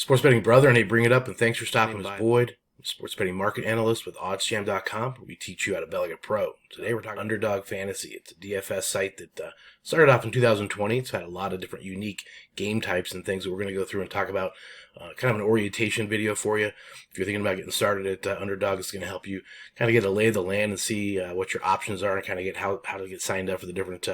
Sports betting brother, and hey, bring it up, and thanks for stopping by. Boyd, sports betting market analyst with OddsJam.com, where we teach you how to bet like a pro. Today we're talking Underdog Fantasy. It's a DFS site that started off in 2020. It's had a lot of different unique game types and things that we're going to go through and talk about. Kind of an orientation video for you. If you're thinking about getting started at Underdog, it's going to help you kind of get a lay of the land and see what your options are and kind of get how to get signed up for the different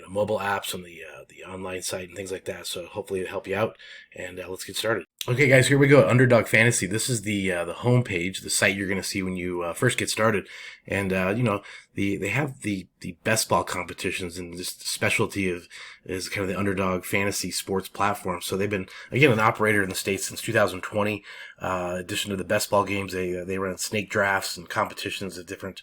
mobile apps on the online site and things like that. So hopefully it'll help you out, and let's get started. Okay, guys, here we go. Underdog Fantasy. This is the home page, the site you're going to see when you first get started, and they have the best ball competitions, and this specialty is kind of the Underdog Fantasy sports platform. So they've been, again, an operator in the States since 2020. In addition to the best ball games, they run snake drafts and competitions of different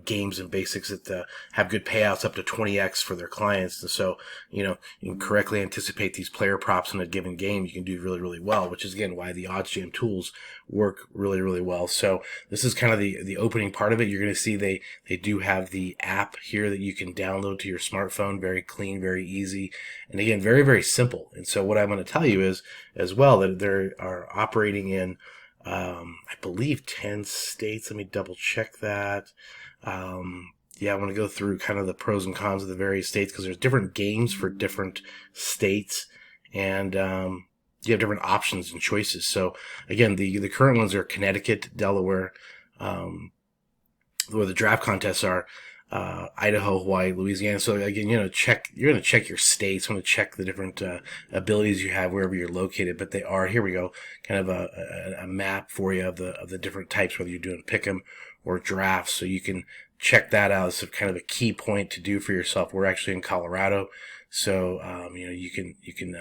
games and basics that have good payouts up to 20x for their clients. And so you can correctly anticipate these player props in a given game. You can do really, really well, which is again why the OddsJam tools work really, really well. So this is kind of the opening part of it. You're going to see they do have the app here that you can download to your smartphone. Very clean, very easy, and again, very, very simple. And so what I'm going to tell you is as well that they are operating in I believe 10 states. Let me double check that. I want to go through kind of the pros and cons of the various states because there's different games for different states, and you have different options and choices. So again, the current ones are Connecticut, Delaware, where the draft contests are, Idaho, Hawaii, Louisiana. So again, you're going to check your states, want to check the different abilities you have wherever you're located. But they are, here we go, kind of a map for you of the different types, whether you're doing pick'em or drafts. So you can check that out as kind of a key point to do for yourself. We're actually in Colorado, so you can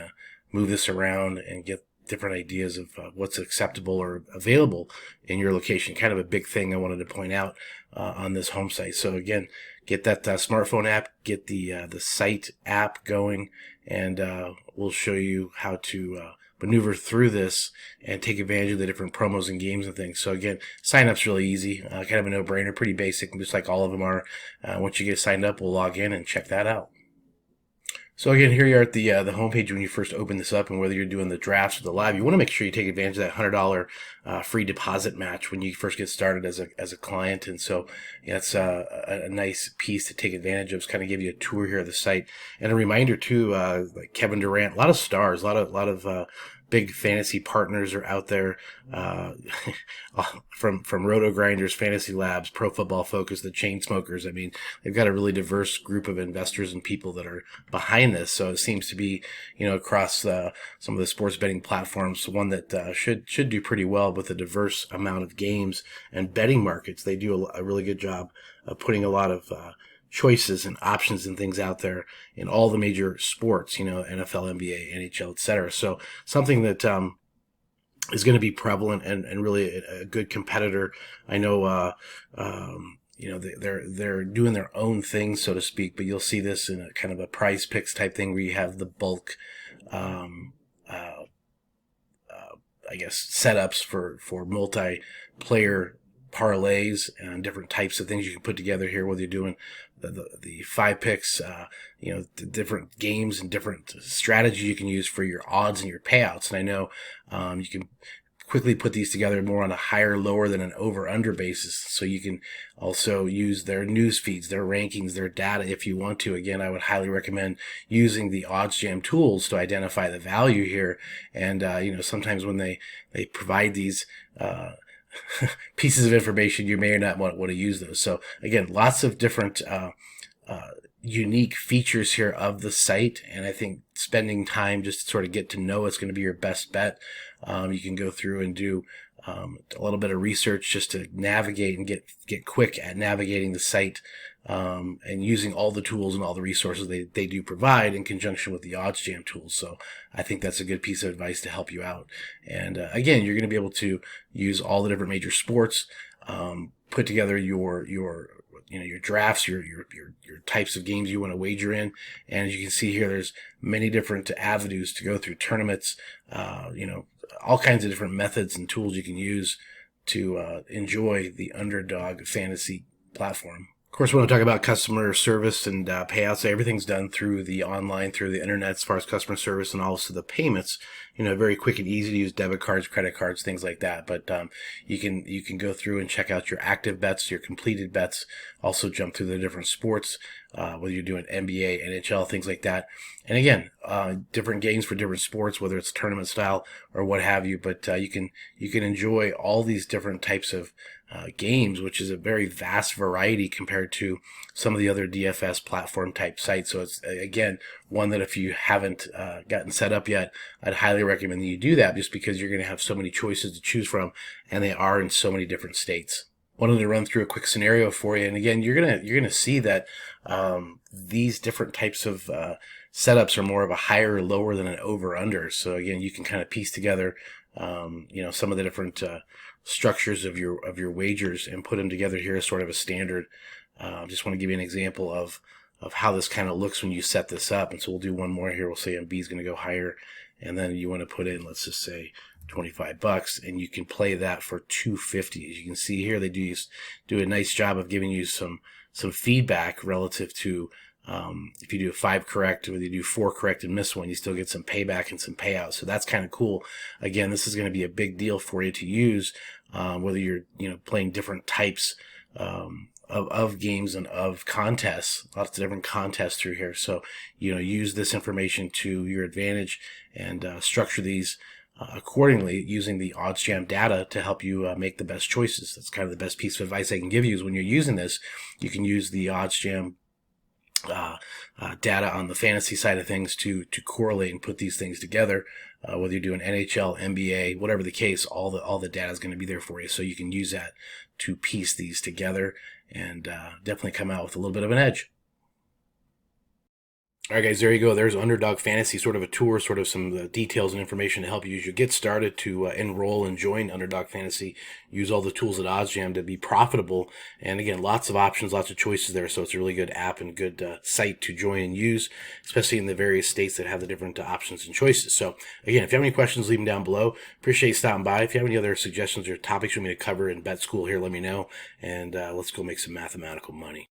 move this around and get different ideas of what's acceptable or available in your location. Kind of a big thing I wanted to point out on this home site. So again, get that smartphone app, get the site app going, and we'll show you how to maneuver through this and take advantage of the different promos and games and things. So again, sign up's really easy, kind of a no-brainer, pretty basic, just like all of them are. Once you get signed up, we'll log in and check that out. So again, here you are at the homepage when you first open this up, and whether you're doing the drafts or the live, you want to make sure you take advantage of that $100 free deposit match when you first get started as a client. And so that's a nice piece to take advantage of. Just kind of give you a tour here of the site, and a reminder too, like Kevin Durant, a lot of stars, a lot of big fantasy partners are out there, from Roto Grinders, Fantasy Labs, Pro Football Focus, the Chainsmokers. I mean, they've got a really diverse group of investors and people that are behind this. So it seems to be, across some of the sports betting platforms, one that should do pretty well with a diverse amount of games and betting markets. They do a really good job of putting a lot of choices and options and things out there in all the major sports, NFL, NBA, NHL, etc. So something that is going to be prevalent and really a good competitor. I know they're doing their own thing, so to speak, but you'll see this in a kind of a prize picks type thing where you have the bulk setups for multiplayer parlays and different types of things you can put together here, whether you're doing the five picks, the different games and different strategies you can use for your odds and your payouts. And I know you can quickly put these together more on a higher, lower than an over-under basis. So you can also use their news feeds, their rankings, their data if you want to. Again, I would highly recommend using the OddsJam tools to identify the value here. And, sometimes when they provide these pieces of information, you may or not want to use those. So again, lots of different unique features here of the site, and I think spending time just to sort of get to know it's going to be your best bet. You can go through and do a little bit of research just to navigate and get quick at navigating the site, and using all the tools and all the resources they do provide in conjunction with the OddsJam tools. So I think that's a good piece of advice to help you out. And again, you're going to be able to use all the different major sports, put together your drafts, your types of games you want to wager in. And as you can see here, there's many different avenues to go through, tournaments, all kinds of different methods and tools you can use to enjoy the Underdog Fantasy platform. Of course, when we talk about customer service and payouts, everything's done through the online, through the internet, as far as customer service, and also the payments. Very quick and easy to use debit cards, credit cards, things like that. But you can go through and check out your active bets, your completed bets. Also jump through the different sports, whether you're doing NBA, NHL, things like that. And again, different games for different sports, whether it's tournament style or what have you. But you can enjoy all these different types of games, which is a very vast variety compared to some of the other DFS platform type sites. So it's, again, one that if you haven't gotten set up yet, I'd highly recommend that you do that, just because you're going to have so many choices to choose from, and they are in so many different states. Wanted to run through a quick scenario for you, and again, you're gonna see that these different types of setups are more of a higher or lower than an over under. So again, you can kind of piece together some of the different structures of your wagers and put them together here as sort of a standard. Just want to give you an example of how this kind of looks when you set this up. And so we'll do one more here. We'll say MB is going to go higher, and then you want to put in, let's just say, $25, and you can play that for $250. As you can see here, they do a nice job of giving you some feedback relative to if you do 5 correct, or you do 4 correct and miss one, you still get some payback and some payouts. So that's kind of cool. Again, this is going to be a big deal for you to use, whether you're playing different types of games and of contests, lots of different contests through here. So use this information to your advantage and structure these accordingly, using the OddsJam data to help you make the best choices. That's kind of the best piece of advice I can give you, is when you're using this, you can use the OddsJam data on the fantasy side of things to correlate and put these things together. Whether you're doing NHL, NBA, whatever the case, all the data is going to be there for you, so you can use that to piece these together and definitely come out with a little bit of an edge. All right, guys, there you go. There's Underdog Fantasy, sort of a tour, sort of some details and information to help you as you get started to enroll and join Underdog Fantasy. Use all the tools at OddsJam to be profitable. And again, lots of options, lots of choices there. So it's a really good app and good site to join and use, especially in the various states that have the different options and choices. So again, if you have any questions, leave them down below. Appreciate you stopping by. If you have any other suggestions or topics you want me to cover in bet school here, let me know. And let's go make some mathematical money.